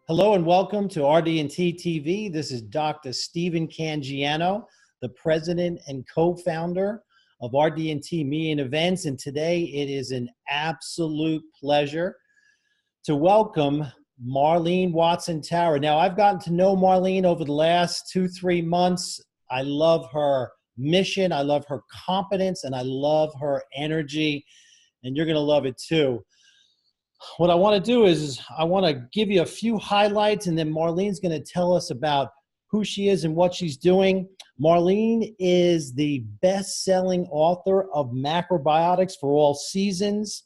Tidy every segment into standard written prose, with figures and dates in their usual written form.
Hello and welcome to RDT TV. This is Dr. Stephen Cangiano, the president and co-founder of RDT.Media and Events. And today it is an absolute pleasure to welcome Marlene Watson-Tara. Now, I've gotten to know Marlene over the last 2-3 months. I love her mission, I love her competence, and I love her energy. And you're going to love it too. What I want to do is I want to give you a few highlights, and then Marlene's going to tell us about who she is and what she's doing. Marlene is the best-selling author of Macrobiotics for all seasons.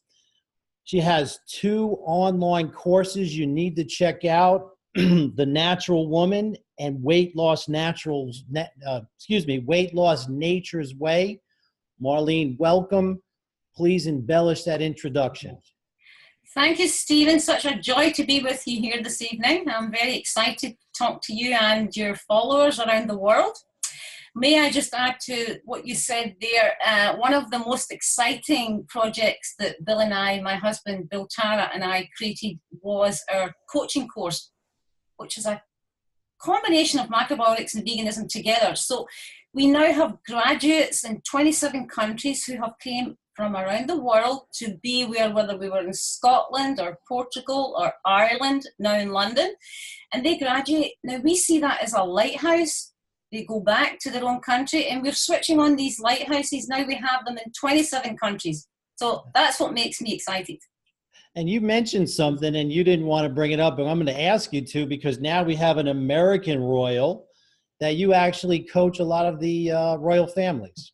She has 2 online courses you need to check out, The Natural Woman and Weight Loss Nature's Way. Marlene, welcome. Please embellish that introduction. Thank you, Stephen. Such a joy to be with you here this evening. I'm very excited to talk to you and your followers around the world. May I just add to what you said there, one of the most exciting projects that Bill and I, my husband Bill Tara, and I created was our coaching course, which is a combination of macrobiotics and veganism together. So we now have graduates in 27 countries who have came from around the world to be whether we were in Scotland or Portugal or Ireland, now in London, and they graduate. Now we see that as a lighthouse. They go back to their own country, and we're switching on these lighthouses. Now we have them in 27 countries. So that's what makes me excited. And you mentioned something, and you didn't want to bring it up, but I'm going to ask you to, because now we have an American royal that you actually coach a lot of the royal families.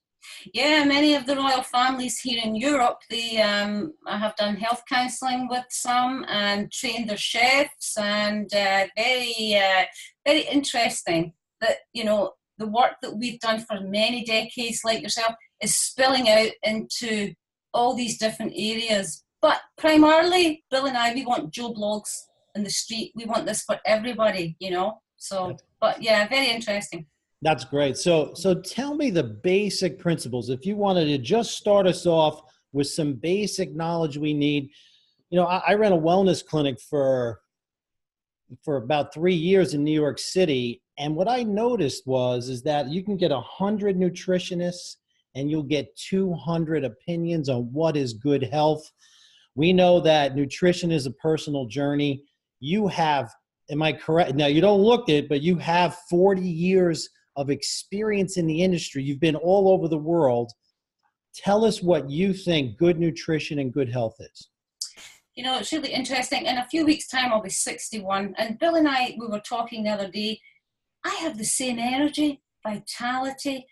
Yeah, many of the royal families here in Europe, I have done health counselling with some and trained their chefs, and very interesting that, you know, the work that we've done for many decades, like yourself, is spilling out into all these different areas. But primarily, Bill and I, we want Joe Blogs in the street. We want this for everybody, you know. So, but yeah, very interesting. That's great. So tell me the basic principles. If you wanted to just start us off with some basic knowledge we need. You know, I ran a wellness clinic for about 3 years in New York City. And what I noticed is that you can get 100 nutritionists and you'll get 200 opinions on what is good health. We know that nutrition is a personal journey. You have, am I correct? Now, you don't look it, but you have 40 years of experience in the industry. You've been all over the world. Tell us what you think good nutrition and good health is. You know, it's really interesting. In a few weeks' time, I'll be 61. And Bill and I, we were talking the other day. I have the same energy, vitality,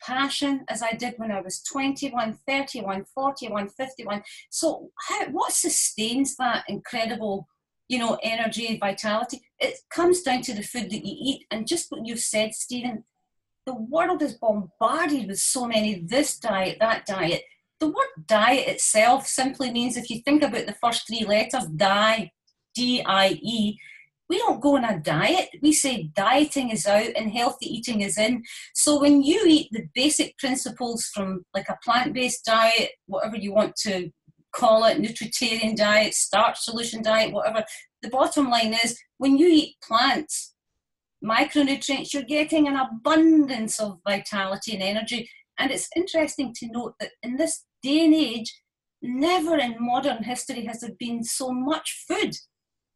passion as I did when I was 21, 31, 41, 51. So what sustains that incredible, you know, energy, vitality? It comes down to the food that you eat. And just what you've said, Stephen, the world is bombarded with so many, this diet, that diet. The word diet itself simply means, if you think about the first 3 letters, die, D-I-E, we don't go on a diet. We say dieting is out and healthy eating is in. So when you eat the basic principles from like a plant-based diet, whatever you want to call it, nutritarian diet, starch solution diet, whatever, the bottom line is when you eat plants, micronutrients, you're getting an abundance of vitality and energy. And it's interesting to note that in this day and age, never in modern history has there been so much food.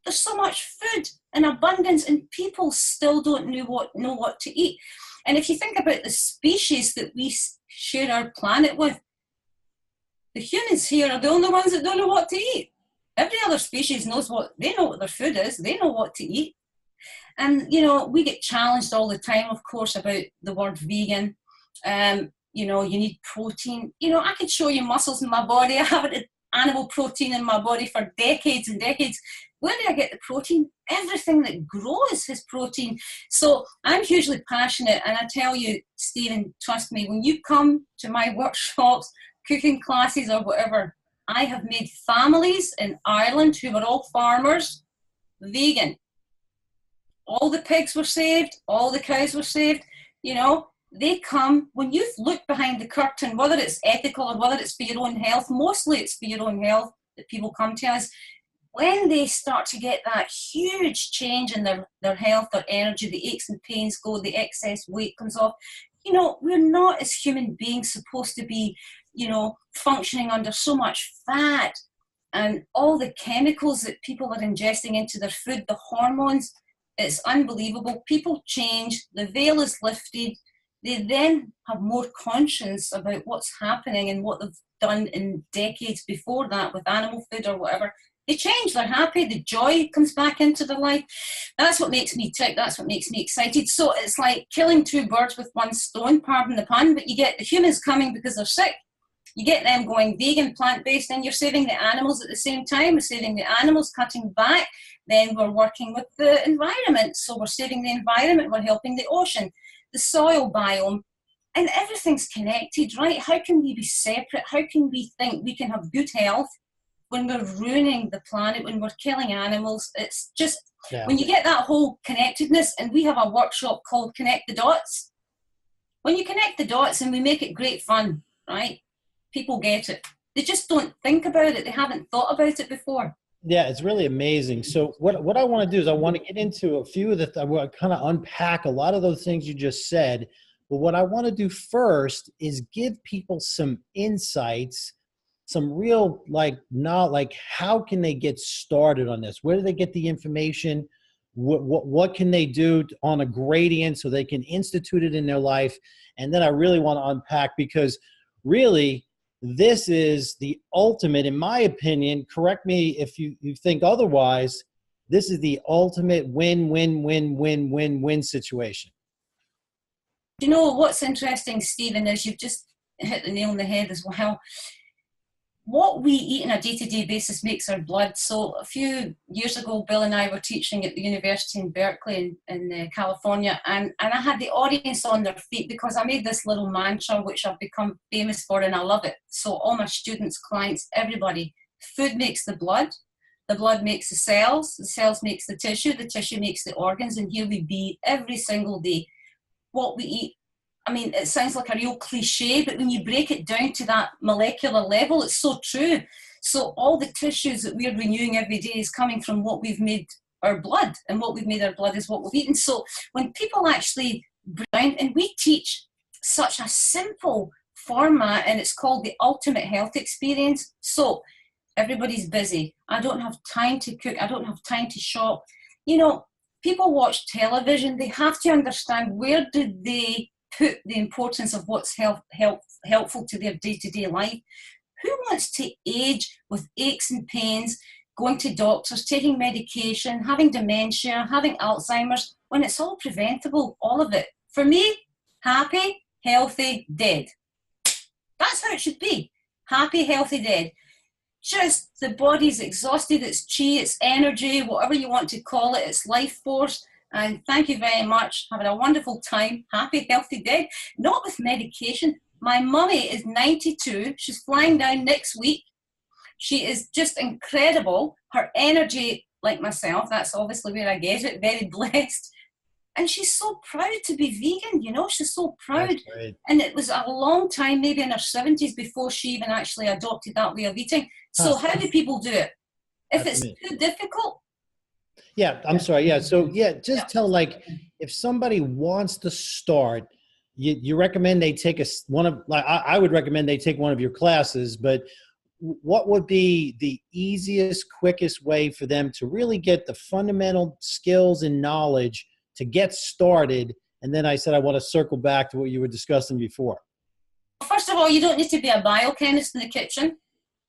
There's so much food in abundance, and people still don't know what to eat. And if you think about the species that we share our planet with, the humans here are the only ones that don't know what to eat. Every other species knows they know what their food is. They know what to eat. And, you know, we get challenged all the time, of course, about the word vegan. You know, you need protein. You know, I could show you muscles in my body. I haven't had animal protein in my body for decades and decades. Where do I get the protein? Everything that grows has protein. So I'm hugely passionate. And I tell you, Stephen, trust me, when you come to my workshops, cooking classes or whatever, I have made families in Ireland who were all farmers, vegan. All the pigs were saved, all the cows were saved. You know, they come, when you look behind the curtain, whether it's ethical or whether it's for your own health, mostly it's for your own health that people come to us. when they start to get that huge change in their health, their energy, the aches and pains go, the excess weight comes off, you know, we're not as human beings supposed to be, you know, functioning under so much fat and all the chemicals that people are ingesting into their food, the hormones. It's unbelievable. People change, the veil is lifted. They then have more conscience about what's happening and what they've done in decades before that with animal food or whatever. They change, they're happy, the joy comes back into their life. That's what makes me tick, that's what makes me excited. So it's like killing two birds with one stone, pardon the pun, but you get the humans coming because they're sick. You get them going vegan, plant-based, and you're saving the animals at the same time. We're saving the animals, cutting back. Then we're working with the environment. So we're saving the environment, we're helping the ocean, the soil biome, and everything's connected, right? How can we be separate? How can we think we can have good health when we're ruining the planet, when we're killing animals? It's just, when you get that whole connectedness, and we have a workshop called Connect the Dots. When you connect the dots and we make it great fun, right? People get it. They just don't think about it. They haven't thought about it before. Yeah, it's really amazing. So what I want to do is I want to get into a few of I want to kind of unpack a lot of those things you just said. But what I want to do first is give people some insights, some real, how can they get started on this? Where do they get the information? What can they do on a gradient so they can institute it in their life? And then I really want to unpack, because really, this is the ultimate, in my opinion, correct me if you think otherwise, this is the ultimate win-win-win-win-win-win situation. You know, what's interesting, Stephen, is you've just hit the nail on the head as well. What we eat on a day-to-day basis makes our blood. So a few years ago, Bill and I were teaching at the university in Berkeley in California, and I had the audience on their feet because I made this little mantra, which I've become famous for, and I love it. So all my students, clients, everybody, food makes the blood makes the cells makes the tissue makes the organs, and here we be every single day. What we eat, I mean, it sounds like a real cliche, but when you break it down to that molecular level, it's so true. So all the tissues that we're renewing every day is coming from what we've made our blood, and what we've made our blood is what we've eaten. So when people actually break down, and we teach such a simple format, and it's called the ultimate health experience. So everybody's busy. I don't have time to cook. I don't have time to shop. You know, people watch television. They have to understand, where do they put the importance of what's helpful to their day-to-day life. Who wants to age with aches and pains, going to doctors, taking medication, having dementia, having Alzheimer's, when it's all preventable, all of it? For me, happy, healthy, dead. That's how it should be. Happy, healthy, dead. Just the body's exhausted, it's chi, it's energy, whatever you want to call it, it's life force. And thank you very much. Having a wonderful time. Happy, healthy, dead. Not with medication. My mummy is 92. She's flying down next week. She is just incredible. Her energy, like myself, that's obviously where I get it. Very blessed. And she's so proud to be vegan, you know. She's so proud. And it was a long time, maybe in her 70s, before she even actually adopted that way of eating. So how do people do it? If it's too difficult, yeah, I'm sorry. Yeah. So just tell, if somebody wants to start, you recommend they take I would recommend they take one of your classes, but what would be the easiest, quickest way for them to really get the fundamental skills and knowledge to get started? And then I said, I want to circle back to what you were discussing before. First of all, you don't need to be a biochemist in the kitchen.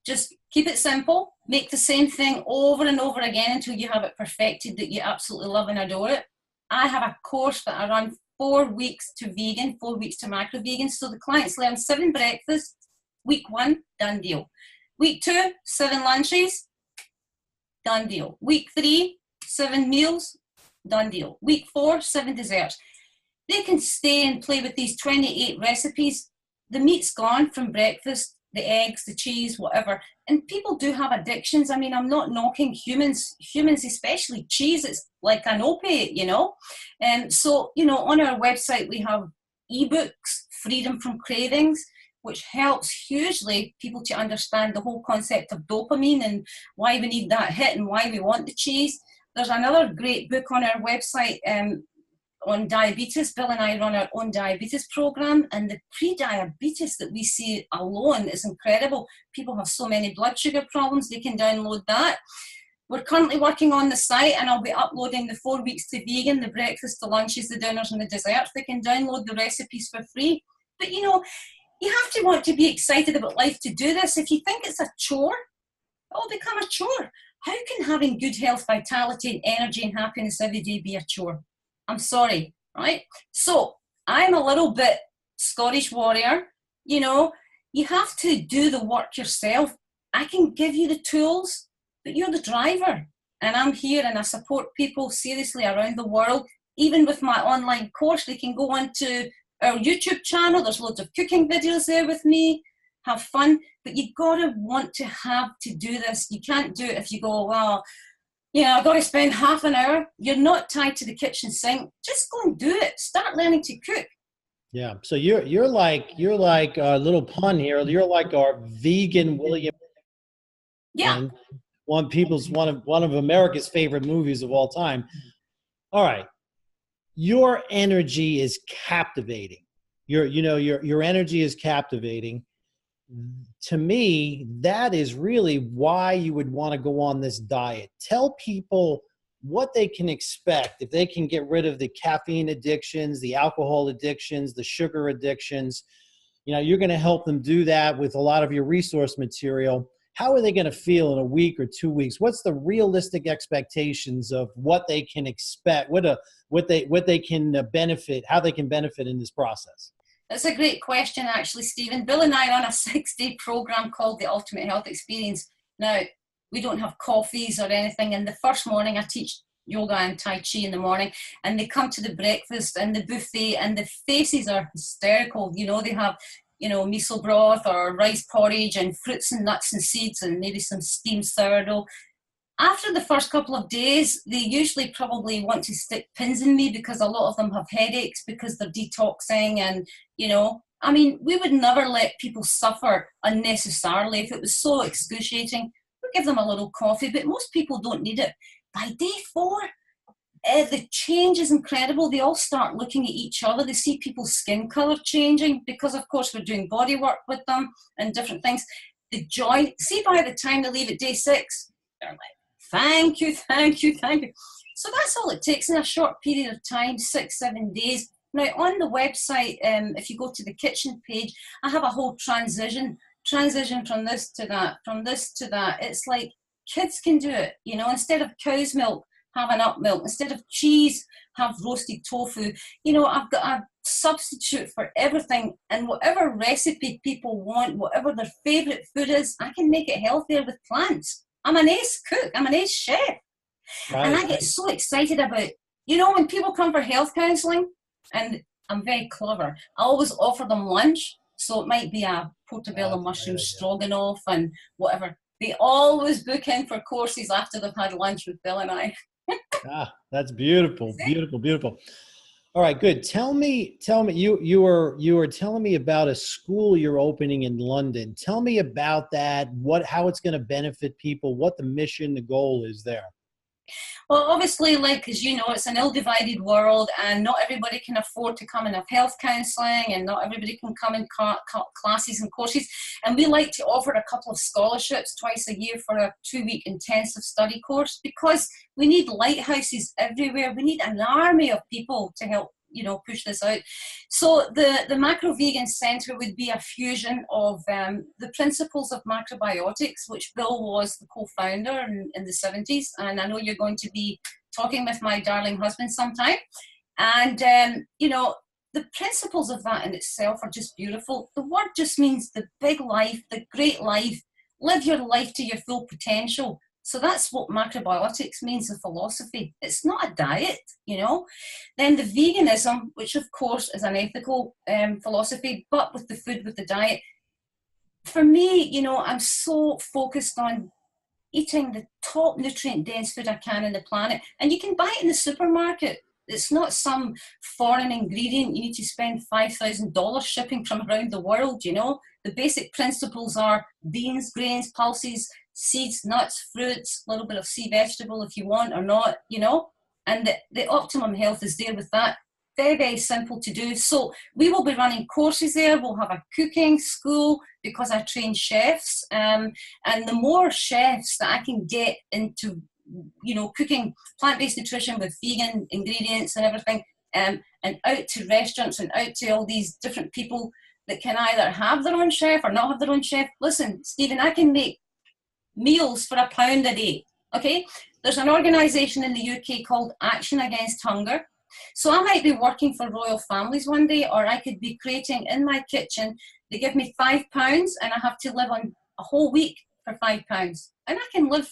Just keep it simple. Make the same thing over and over again until you have it perfected, that you absolutely love and adore it. I have a course that I run 4 weeks to vegan, 4 weeks to macro vegan. So the clients learn 7 breakfasts. Week 1, done deal. Week 2, 7 lunches, done deal. Week 3, 7 meals, done deal. Week 4, 7 desserts. They can stay and play with these 28 recipes. The meat's gone from breakfast, the eggs, the cheese, whatever. And people do have addictions. I mean, I'm not knocking humans, especially cheese, it's like an opiate, you know. And so, you know, on our website, we have ebooks, Freedom from Cravings, which helps hugely people to understand the whole concept of dopamine and why we need that hit and why we want the cheese. There's another great book on our website on diabetes. Bill and I run our own diabetes program, and the pre-diabetes that we see alone is incredible. People have so many blood sugar problems, they can download that. We're currently working on the site, and I'll be uploading the 4 weeks to vegan, the breakfast, the lunches, the dinners, and the desserts. They can download the recipes for free. But you know, you have to want to be excited about life to do this. If you think it's a chore, it'll become a chore. How can having good health, vitality, and energy and happiness every day be a chore? I'm sorry, right? So I'm a little bit Scottish warrior. You know, you have to do the work yourself. I can give you the tools, but you're the driver, and I'm here and I support people seriously around the world. Even with my online course, they can go on to our YouTube channel. There's loads of cooking videos there with me. Have fun, but you gotta want to have to do this. You can't do it if you go, well, you know, I've got to spend half an hour. You're not tied to the kitchen sink. Just go and do it. Start learning to cook. Yeah. So you're like a little pun here. You're like our vegan William. Yeah. And one of America's favorite movies of all time. All right. Your energy is captivating. Your energy is captivating. To me, that is really why you would want to go on this diet. Tell people what they can expect if they can get rid of the caffeine addictions, the alcohol addictions, the sugar addictions. You know, you're going to help them do that with a lot of your resource material. How are they going to feel in a week or 2 weeks? What's the realistic expectations of what they can expect, what they can benefit, how they can benefit in this process? That's a great question, actually, Stephen. Bill and I run a 6-day program called the Ultimate Health Experience. Now, we don't have coffees or anything. And the first morning, I teach yoga and Tai Chi in the morning, and they come to the breakfast and the buffet, and the faces are hysterical. You know, they have, you know, miso broth or rice porridge and fruits and nuts and seeds and maybe some steamed sourdough. After the first couple of days, they usually probably want to stick pins in me because a lot of them have headaches because they're detoxing. And, you know, I mean, we would never let people suffer unnecessarily. If it was so excruciating, we'd give them a little coffee, but most people don't need it. By day 4, the change is incredible. They all start looking at each other. They see people's skin color changing because, of course, we're doing body work with them and different things. The joy, see, by the time they leave at day 6, they're like, thank you, thank you, thank you. So that's all it takes in a short period of time, 6-7 days. Now, on the website, if you go to the kitchen page, I have a whole transition from this to that, from this to that. It's like kids can do it, you know, instead of cow's milk, have an up milk. Instead of cheese, have roasted tofu. You know, I've got a substitute for everything, and whatever recipe people want, whatever their favorite food is, I can make it healthier with plants. I'm an ace cook. I'm an ace chef. Right. And I get so excited about, you know, when people come for health counselling, and I'm very clever, I always offer them lunch. So it might be a portobello mushroom stroganoff and whatever. They always book in for courses after they've had lunch with Bill and I. That's beautiful, beautiful, beautiful. All right, good. Tell me, you were telling me about a school you're opening in London. Tell me about that, how it's going to benefit people, what the mission, the goal is there. Well, obviously, like, as you know, it's an ill-divided world, and not everybody can afford to come and have health counselling, and not everybody can come in classes and courses. And we like to offer a couple of scholarships twice a year for a 2-week intensive study course, because we need lighthouses everywhere. We need an army of people to help, you know, push this out. So the Macro Vegan Centre would be a fusion of the principles of macrobiotics, which Bill was the co-founder in the 70s. And I know you're going to be talking with my darling husband sometime. And, you know, the principles of that in itself are just beautiful. The word just means the big life, the great life. Live your life to your full potential. So that's what macrobiotics means, the philosophy. It's not a diet, you know. Then the veganism, which of course is an ethical philosophy, but with the food, with the diet. For me, you know, I'm so focused on eating the top nutrient-dense food I can on the planet. And you can buy it in the supermarket. It's not some foreign ingredient you need to spend $5,000 shipping from around the world, you know. the basic principles are beans, grains, pulses, seeds, nuts, fruits, a little bit of sea vegetable if you want or not, you know, and the optimum health is there with that. Very, very simple to do. So we will be running courses there. We'll have a cooking school because I train chefs. And the more chefs that I can get into, you know, cooking plant-based nutrition with vegan ingredients and everything, and out to restaurants and out to all these different people that can either have their own chef or not have their own chef. Listen, Stephen, I can make meals for £1 a day, okay? There's an organisation in the UK called Action Against Hunger. So I might be working for royal families one day, or I could be creating in my kitchen. They give me £5 and I have to live on a whole week for £5. And I can live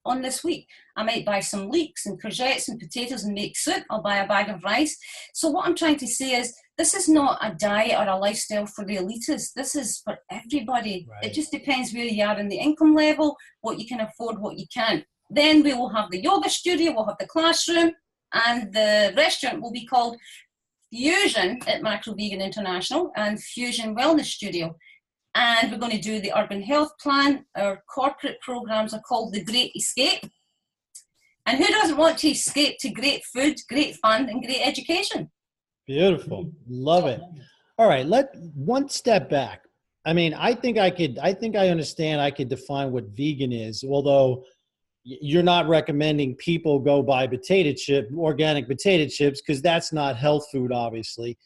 on this week. I might buy some leeks and courgettes and potatoes and make soup. I'll buy a bag of rice. So what I'm trying to say is, this is not a diet or a lifestyle for the elitists. This is for everybody. Right. It just depends where you are in the income level, what you can afford, what you can't. Then we will have the yoga studio, we'll have the classroom, and the restaurant will be called Fusion at Macro Vegan International and Fusion Wellness Studio. And we're going to do the urban health plan. Our corporate programs are called the Great Escape. And who doesn't want to escape to great food, great fun, and great education? Beautiful. Love it. All right, one step back. I mean, I think I understand. I could define what vegan is, although you're not recommending people go buy organic potato chips, because that's not health food, obviously.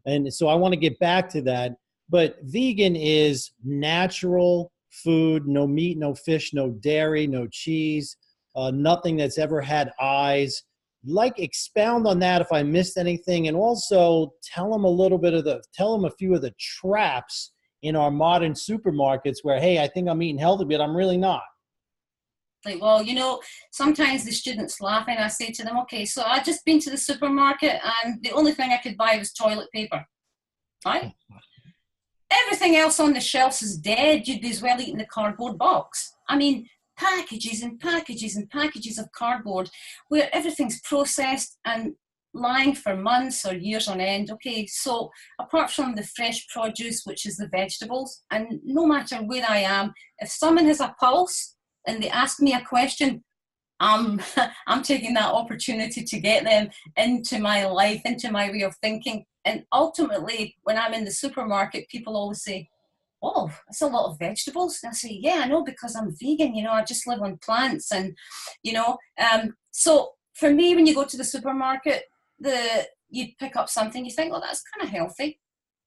And so I want to get back to that. But vegan is natural food, no meat, no fish, no dairy, no cheese, nothing that's ever had eyes. Like, expound on that if I missed anything, and also tell them a few of the traps in our modern supermarkets where, hey, I think I'm eating healthy, but I'm really not. Like, well, you know, sometimes the students laugh and I say to them, okay, so I just been to the supermarket and the only thing I could buy was toilet paper, right? Everything else on the shelves is dead. You'd be as well eating the cardboard box. I mean, packages and packages and packages of cardboard where everything's processed and lying for months or years on end. Okay, so apart from the fresh produce, which is the vegetables, and no matter where I am, if someone has a pulse and they ask me a question, I'm taking that opportunity to get them into my life, into my way of thinking. And ultimately, when I'm in the supermarket, people always say, oh, that's a lot of vegetables. And I say, yeah, I know, because I'm vegan, you know, I just live on plants. And, you know, so for me, when you go to the supermarket, you pick up something, you think, oh, that's kind of healthy.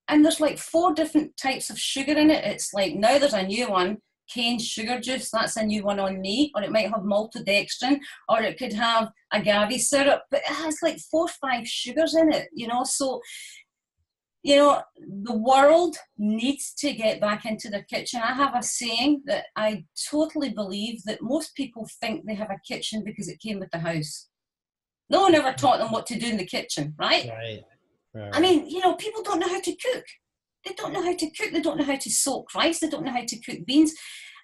And there's like 4 different types of sugar in it. It's like, now there's a new one, cane sugar juice, that's a new one on me, or it might have maltodextrin, or it could have agave syrup, but it has like 4 or 5 sugars in it, you know. So, you know, the world needs to get back into their kitchen. I have a saying that I totally believe, that most people think they have a kitchen because it came with the house. No one ever taught them what to do in the kitchen, right? Right. I mean, you know, people don't know how to cook. They don't know how to cook. They don't know how to soak rice. They don't know how to cook beans.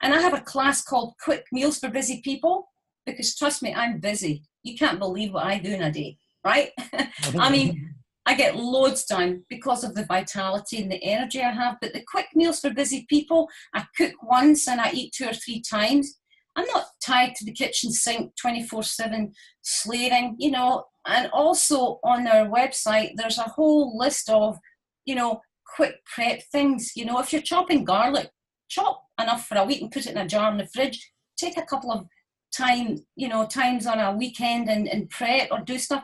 And I have a class called Quick Meals for Busy People, because trust me, I'm busy. You can't believe what I do in a day, right? I mean, I get loads done because of the vitality and the energy I have. But the Quick Meals for Busy People, I cook once and I eat 2 or 3 times. I'm not tied to the kitchen sink 24/7 slaving, you know. And also on our website, there's a whole list of, you know, quick prep things. You know, if you're chopping garlic, chop enough for a week and put it in a jar in the fridge. Take a couple of times on a weekend and prep or do stuff.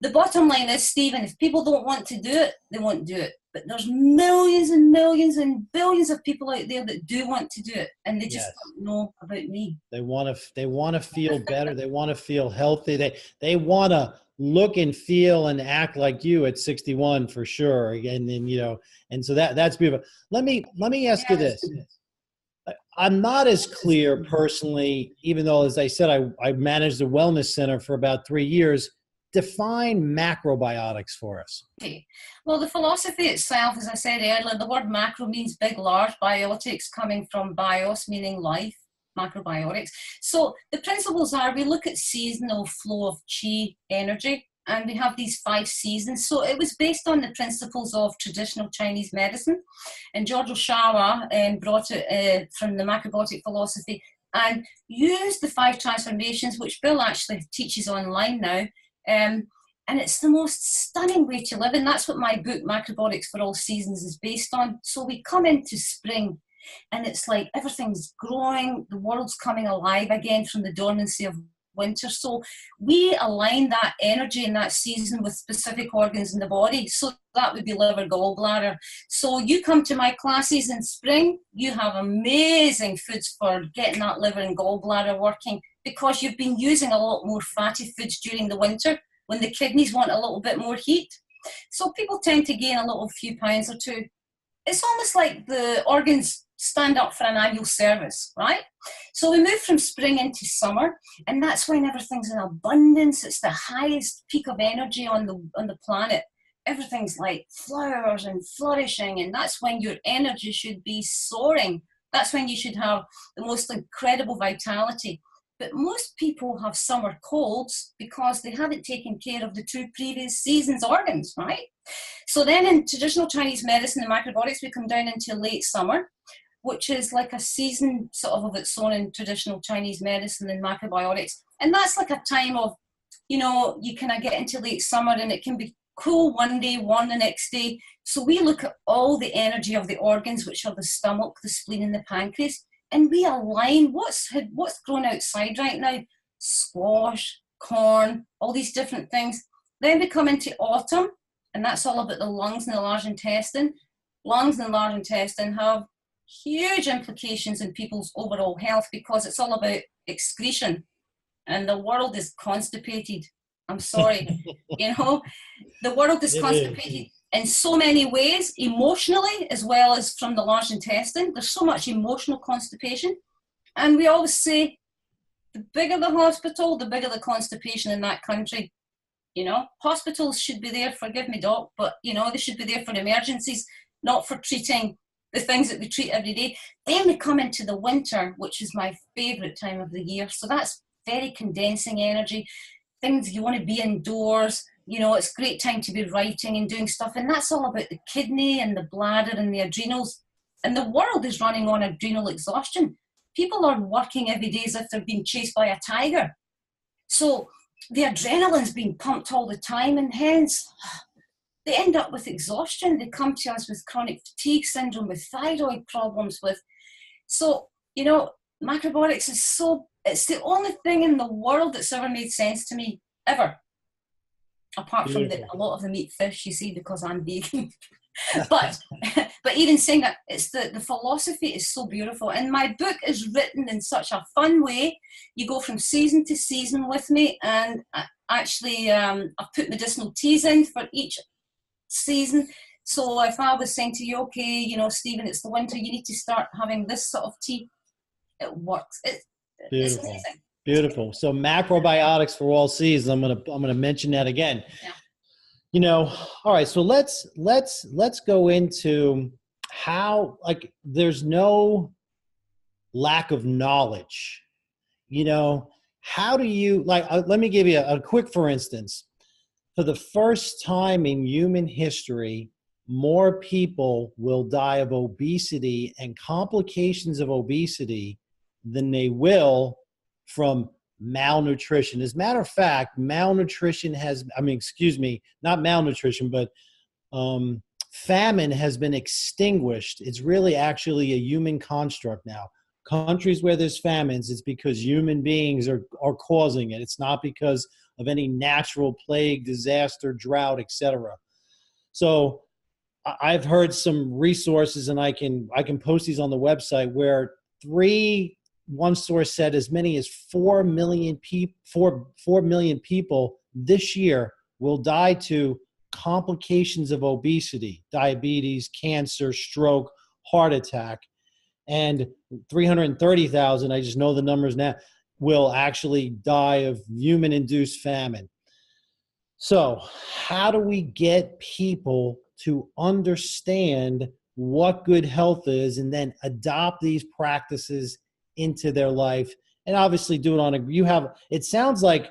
The bottom line is, Stephen, if people don't want to do it, they won't do it. But there's millions and millions and billions of people out there that do want to do it, and they just don't know about me. They want to feel better. They want to feel healthy. They want to look and feel and act like you at 61 for sure. And then, you know, and so that's beautiful. Let me ask you this. I'm not as clear personally, even though, as I said, I managed the wellness center for about 3 years. Define macrobiotics for us. Okay. Well, the philosophy itself, as I said earlier, the word macro means big, large, biotics coming from bios, meaning life, macrobiotics. So the principles are, we look at seasonal flow of chi energy. and we have these 5 seasons. So it was based on the principles of traditional Chinese medicine. And George Oshawa brought it from the macrobiotic philosophy and used the 5 transformations, which Bill actually teaches online now. And it's the most stunning way to live. And that's what my book, Macrobiotics for All Seasons, is based on. So we come into spring, and it's like everything's growing, the world's coming alive again from the dormancy of winter. So we align that energy in that season with specific organs in the body. So that would be liver, gallbladder. So you come to my classes in spring, you have amazing foods for getting that liver and gallbladder working, because you've been using a lot more fatty foods during the winter when the kidneys want a little bit more heat. So people tend to gain a little few pounds or two. It's almost like the organs stand up for an annual service, right? So we move from spring into summer, and that's when everything's in abundance. It's the highest peak of energy on the planet. Everything's like flowers and flourishing, and that's when your energy should be soaring. That's when you should have the most incredible vitality. But most people have summer colds because they haven't taken care of the 2 previous seasons' organs, right? So then in traditional Chinese medicine and macrobiotics, we come down into late summer, which is like a season sort of its own in traditional Chinese medicine and macrobiotics. And that's like a time of, you know, you kind of get into late summer and it can be cool one day, warm the next day. So we look at all the energy of the organs, which are the stomach, the spleen, and the pancreas, and we align what's grown outside right now: squash, corn, all these different things. Then we come into autumn, and that's all about the lungs and the large intestine. Lungs and large intestine have huge implications in people's overall health because it's all about excretion, and the world is constipated. I'm sorry, you know, the world is constipated in so many ways, emotionally as well as from the large intestine. There's so much emotional constipation, and we always say the bigger the hospital, the bigger the constipation in that country. You know, hospitals should be there, forgive me, doc, but you know, they should be there for emergencies, not for treating the things that we treat every day. Then we come into the winter, which is my favorite time of the year. So that's very condensing energy. Things you want to be indoors. You know, it's a great time to be writing and doing stuff. And that's all about the kidney and the bladder and the adrenals. And the world is running on adrenal exhaustion. People are working every day as if they're being chased by a tiger. So the adrenaline's being pumped all the time, and hence they end up with exhaustion. They come to us with chronic fatigue syndrome, with thyroid problems, so, you know, macrobiotics is it's the only thing in the world that's ever made sense to me, ever. Apart from a lot of them eat fish, you see, because I'm vegan. but even saying that, it's the philosophy is so beautiful. And my book is written in such a fun way. You go from season to season with me, and actually I've put medicinal teas in for each season. So if I was saying to you, okay, you know, Stephen, it's the winter, you need to start having this sort of tea, it works. It's amazing. Beautiful. So macrobiotics for all seasons. I'm gonna mention that again. Yeah. You know, all right. So let's go into how, like, there's no lack of knowledge. You know, how do you, like? Let me give you a quick, for instance. For the first time in human history, more people will die of obesity and complications of obesity than they will from malnutrition. As a matter of fact, malnutrition not malnutrition, but famine has been extinguished. It's really actually a human construct now. Countries where there's famines, it's because human beings are causing it. It's not because of any natural plague, disaster, drought, etc. So I've heard some resources, and I can post these on the website, where one source said as many as 4 million people this year will die to complications of obesity, diabetes, cancer, stroke, heart attack, and 330,000, I just know the numbers now, will actually die of human-induced famine. So how do we get people to understand what good health is and then adopt these practices into their life, and obviously do it it sounds like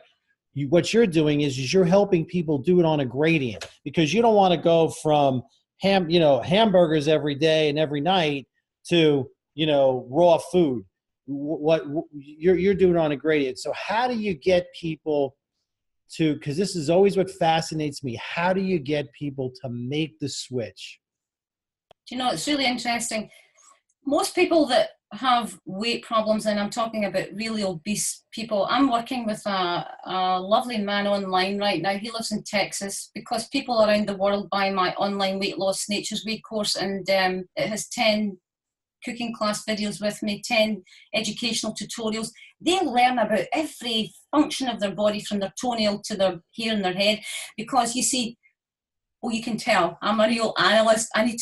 what you're doing is you're helping people do it on a gradient, because you don't want to go from hamburgers every day and every night to, raw food. What you're doing on a gradient. So how do you get people to, because this is always what fascinates me, how do you get people to make the switch? It's really interesting. Most people that have weight problems, and I'm talking about really obese people, I'm working with a lovely man online right now. He lives in Texas, because people around the world buy my online weight loss Nature's Way course, and it has 10 cooking class videos with me, 10 educational tutorials. They learn about every function of their body, from their toenail to their hair in their head, because you see, you can tell I'm a real analyst. I need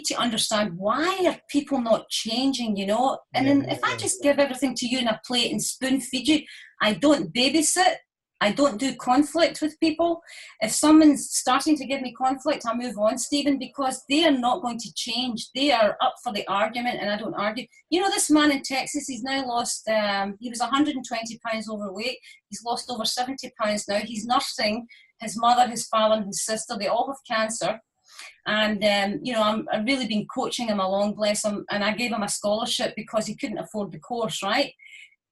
to understand, why are people not changing, And then if I just give everything to you in a plate and spoon feed you, I don't babysit. I don't do conflict with people. If someone's starting to give me conflict, I move on, Stephen, because they are not going to change. They are up for the argument, and I don't argue. This man in Texas, he's now lost, he was 120 pounds overweight. He's lost over 70 pounds now. He's nursing his mother, his father, and his sister. They all have cancer. And, I've really been coaching him along, bless him. And I gave him a scholarship because he couldn't afford the course, right?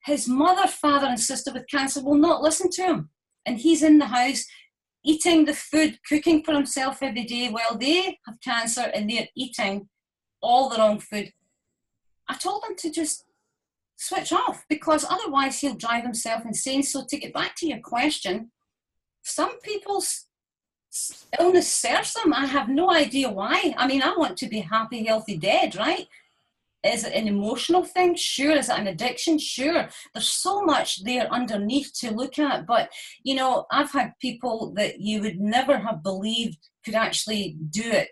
His mother, father, and sister with cancer will not listen to him. And he's in the house eating the food, cooking for himself every day, while they have cancer and they're eating all the wrong food. I told him to just switch off, because otherwise he'll drive himself insane. So to get back to your question, some people's illness serves them. I have no idea why. I mean, I want to be happy, healthy, dead, right? Is it an emotional thing? Sure. Is it an addiction? Sure. There's so much there underneath to look at. But, I've had people that you would never have believed could actually do it,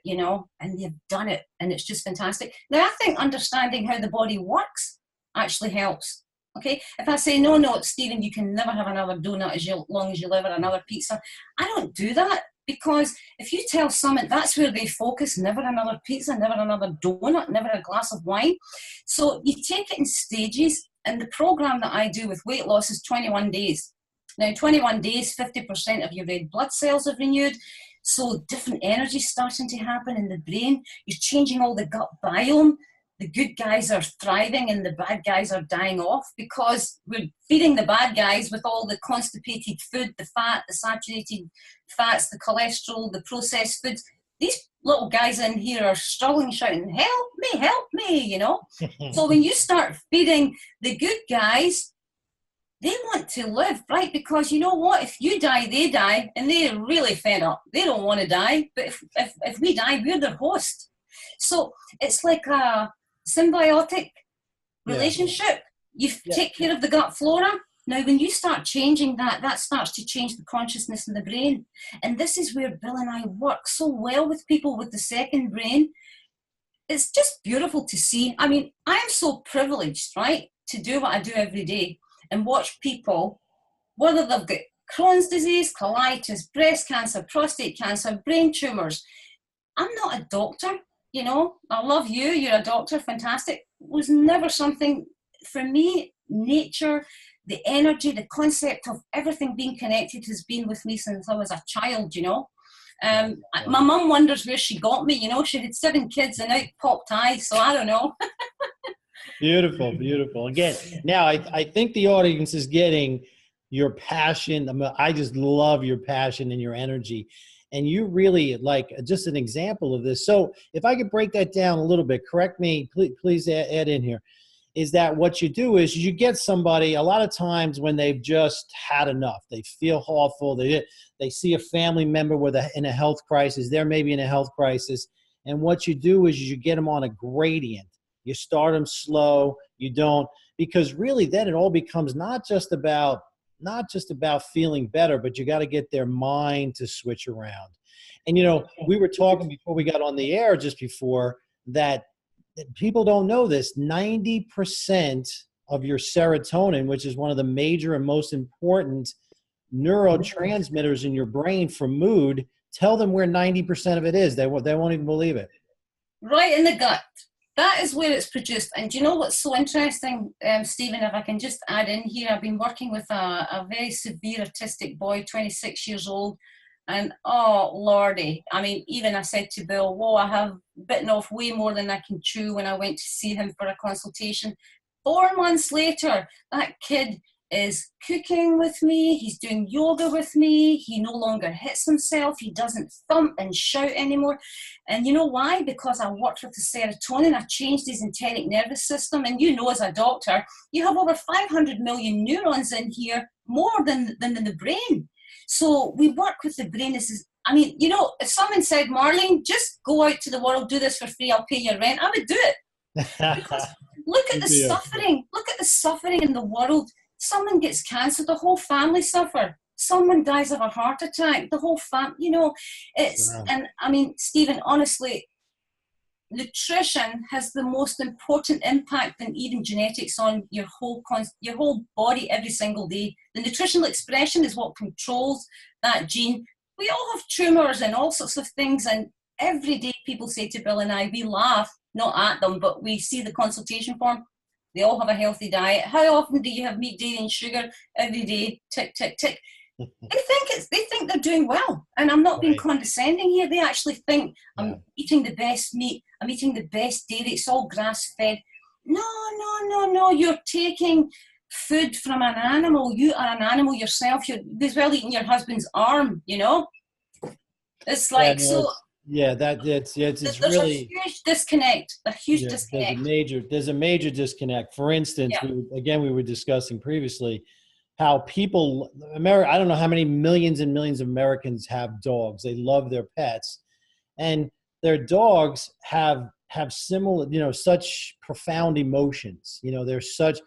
and they've done it. And it's just fantastic. Now, I think understanding how the body works actually helps. Okay. If I say, no, Stephen, you can never have another donut as long as you live, or another pizza, I don't do that. Because if you tell someone, that's where they focus, never another pizza, never another donut, never a glass of wine. So you take it in stages, and the program that I do with weight loss is 21 days. Now, 21 days, 50% of your red blood cells have renewed. So different energy starting to happen in the brain. You're changing all the gut biome. The good guys are thriving and the bad guys are dying off, because we're feeding the bad guys with all the constipated food, the fat, the saturated fats, the cholesterol, the processed foods. These little guys in here are struggling, shouting, help me, So when you start feeding the good guys, they want to live, right? Because you know what? If you die, they die, and they're really fed up. They don't want to die, but if we die, we're their host. So it's like a symbiotic relationship. You take care of the gut flora. Now, when you start changing that starts to change the consciousness in the brain. And this is where Bill and I work so well with people with the second brain. It's just beautiful to see. I mean, I'm so privileged, right, to do what I do every day and watch people, whether they've got Crohn's disease, colitis, breast cancer, prostate cancer, brain tumors. I'm not a doctor. I love you. You're a doctor. Fantastic. It was never something for me. Nature, the energy, the concept of everything being connected has been with me since I was a child, My mum wonders where she got me, She had 7 kids and out popped eyes, so I don't know. Beautiful. Again, now I think the audience is getting your passion. I just love your passion and your energy. And you really, like, just an example of this. So if I could break that down a little bit, correct me, please add in here, is that what you do is you get somebody a lot of times when they've just had enough. They feel awful. They see a family member in a health crisis. They're maybe in a health crisis. And what you do is you get them on a gradient. You start them slow. You don't, because really then it all becomes not just about feeling better, but you got to get their mind to switch around. And, we were talking before we got on the air, just before, that people don't know this. 90% of your serotonin, which is one of the major and most important neurotransmitters in your brain for mood, tell them where 90% of it is. They won't even believe it. Right in the gut. That is where it's produced. And do you know what's so interesting, Stephen, if I can just add in here, I've been working with a very severe autistic boy, 26 years old. And oh, Lordy, I mean, even I said to Bill, whoa, I have bitten off way more than I can chew when I went to see him for a consultation. 4 months later, that kid is cooking with me, he's doing yoga with me, he no longer hits himself, he doesn't thump and shout anymore. And you know why? Because I worked with the serotonin, I changed his enteric nervous system, and you know as a doctor, you have over 500 million neurons in here, more than in the brain. So we work with the brain. This is, I mean, you know, if someone said, Marlene, just go out to the world, do this for free, I'll pay your rent, I would do it. Because look at the suffering, look at the suffering in the world. Someone gets cancer, the whole family suffer. Someone dies of a heart attack, the whole family, you know, it's, and I mean, Stephen, honestly, nutrition has the most important impact than even genetics on your whole body every single day. The nutritional expression is what controls that gene. We all have tumors and all sorts of things, and every day people say to Bill and I, we laugh, not at them, but we see the consultation form. They all have a healthy diet. How often do you have meat, dairy, and sugar? Every day, tick, tick, tick. They think they're doing well, and I'm not being condescending here. They actually think I'm eating the best meat, I'm eating the best dairy. It's all grass fed. No, no, no, no. You're taking food from an animal. You are an animal yourself. You're as well eating your husband's arm. You know, it's like so. Yeah, it's there's really a huge disconnect. A huge disconnect. There's a major disconnect. For instance, we were discussing previously how people, I don't know how many millions and millions of Americans have dogs. They love their pets, and their dogs have similar, you know, such profound emotions. You know, they're such,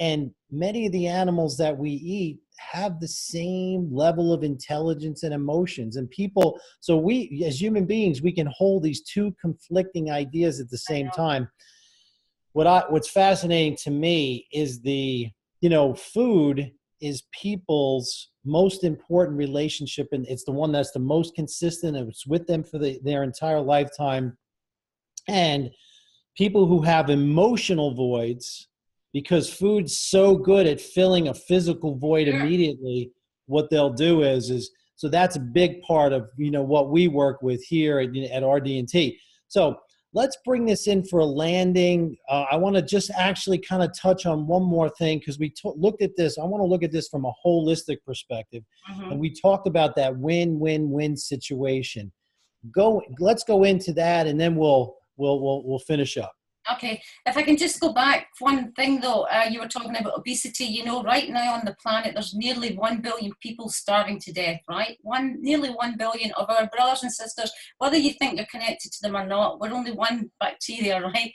and many of the animals that we eat have the same level of intelligence and emotions, and people, so we as human beings, we can hold these two conflicting ideas at the same time. What's fascinating to me is food is people's most important relationship, and it's the one that's the most consistent, and it's with them for their entire lifetime. And people who have emotional voids, because food's so good at filling a physical void immediately, what they'll do is so that's a big part of what we work with here at RD&T. So let's bring this in for a landing. I want to just actually kind of touch on one more thing, because we looked at this. I want to look at this from a holistic perspective, and we talked about that win-win-win situation. Let's go into that, and then we'll finish up. Okay, if I can just go back one thing though, you were talking about obesity. You know, right now on the planet, there's nearly 1 billion people starving to death, right? Nearly 1 billion of our brothers and sisters, whether you think you're connected to them or not, we're only one bacteria, right?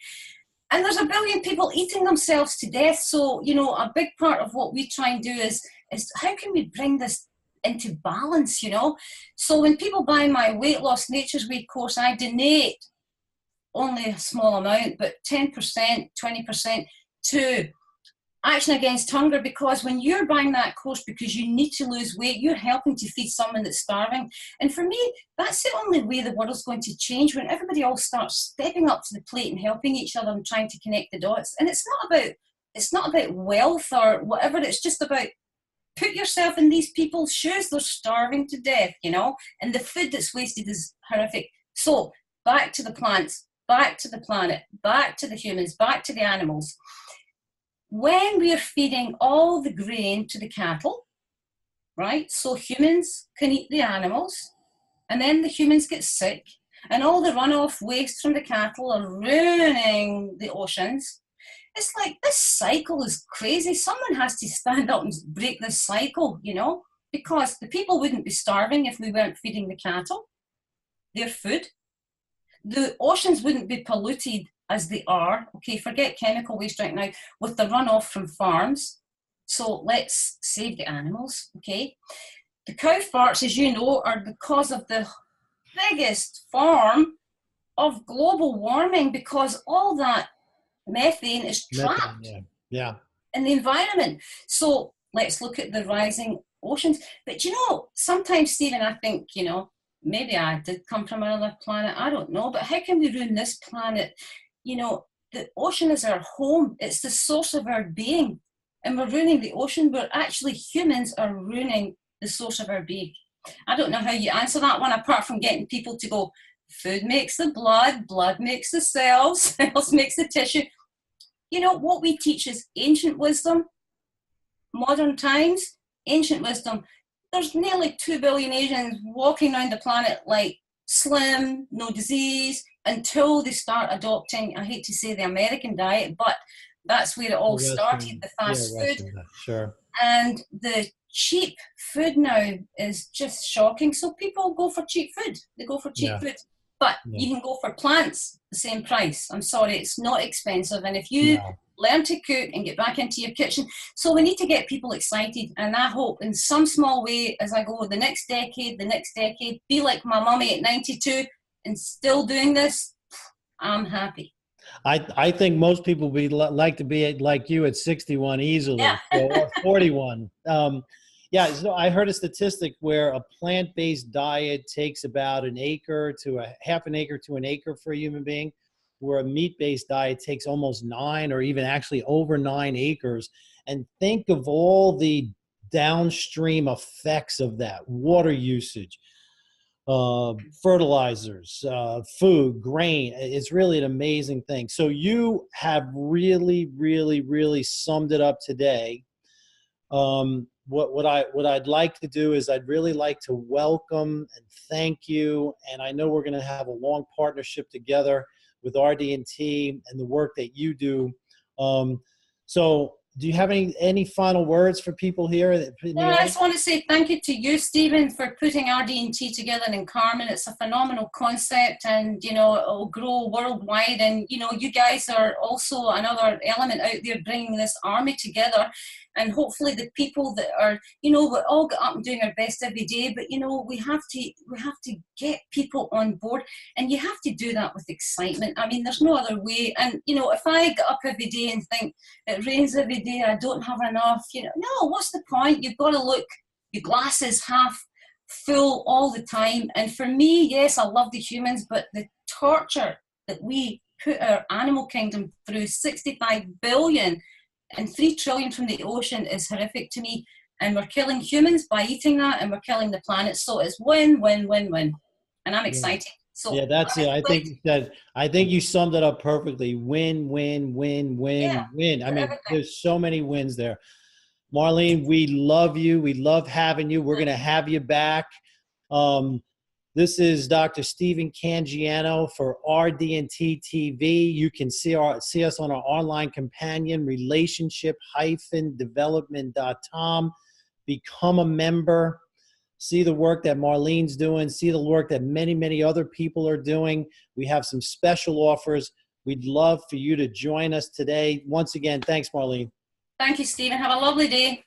And there's 1 billion people eating themselves to death. So, you know, a big part of what we try and do is how can we bring this into balance, you know? So when people buy my Weight Loss Nature's Way course, I donate only a small amount, but 10%, 20% to Action Against Hunger, because when you're buying that course because you need to lose weight, you're helping to feed someone that's starving. And for me, that's the only way the world's going to change, when everybody all starts stepping up to the plate and helping each other and trying to connect the dots. And it's not about wealth or whatever, it's just about put yourself in these people's shoes. They're starving to death, you know, and the food that's wasted is horrific. So back to the plants, back to the planet, back to the humans, back to the animals. When we're feeding all the grain to the cattle, right? So humans can eat the animals, and then the humans get sick, and all the runoff waste from the cattle are ruining the oceans. It's like, this cycle is crazy. Someone has to stand up and break this cycle, you know, because the people wouldn't be starving if we weren't feeding the cattle their food. The oceans wouldn't be polluted as they are. Okay, forget chemical waste right now with the runoff from farms. So let's save the animals, okay? The cow farts, as you know, are the cause of the biggest form of global warming, because all that methane is trapped in the environment. So let's look at the rising oceans. But you know, sometimes, Stephen, I think, you know, maybe I did come from another planet, I don't know, but how can we ruin this planet? You know, the ocean is our home. It's the source of our being. And we're ruining the ocean. We're actually, humans are ruining the source of our being. I don't know how you answer that one, apart from getting people to go, food makes the blood, blood makes the cells, cells makes the tissue. You know, what we teach is ancient wisdom, modern times, ancient wisdom. There's nearly 2 billion Asians walking around the planet like slim, no disease, until they start adopting, I hate to say the American diet, but that's where it all started, the fast food. Sure. And the cheap food now is just shocking. So people go for cheap food. They go for cheap food. But you can go for plants, the same price. I'm sorry, it's not expensive. And if you learn to cook and get back into your kitchen. So we need to get people excited. And I hope in some small way, as I go the next decade, be like my mummy at 92 and still doing this, I'm happy. I think most people would like to be like you at 61 easily, or 41. So I heard a statistic where a plant-based diet takes about an acre to half an acre to an acre for a human being, where a meat-based diet takes almost 9 or even actually over 9 acres. And think of all the downstream effects of that: water usage, fertilizers, food, grain. It's really an amazing thing. So you have really, really, really summed it up today. What I'd like to do is I'd really like to welcome and thank you. And I know we're going to have a long partnership together with RD&T and the work that you do. So do you have any final words for people here? I just want to say thank you to you, Stephen, for putting RD&T together in Carmen. It's a phenomenal concept, and, you know, it'll grow worldwide. And, you know, you guys are also another element out there bringing this army together. And hopefully the people that are, you know, we're all get up and doing our best every day, but, you know, we have to get people on board, and you have to do that with excitement. I mean, there's no other way. And, you know, if I get up every day and think it rains every day, I don't have enough, you know, no, what's the point? You've got to look, your glass is half full all the time. And for me, yes, I love the humans, but the torture that we put our animal kingdom through, 65 billion and 3 trillion from the ocean, is horrific to me. And we're killing humans by eating that, and we're killing the planet. So it's win, win, win, win. And I'm excited. So yeah, that's it. I think you summed it up perfectly. Win, win, win, win, win. I mean, there's so many wins there. Marlene, we love you. We love having you. We're going to have you back. This is Dr. Stephen Cangiano for RD&T TV. You can see us on our online companion, relationship-development.com. Become a member. See the work that Marlene's doing. See the work that many, many other people are doing. We have some special offers. We'd love for you to join us today. Once again, thanks, Marlene. Thank you, Stephen. Have a lovely day.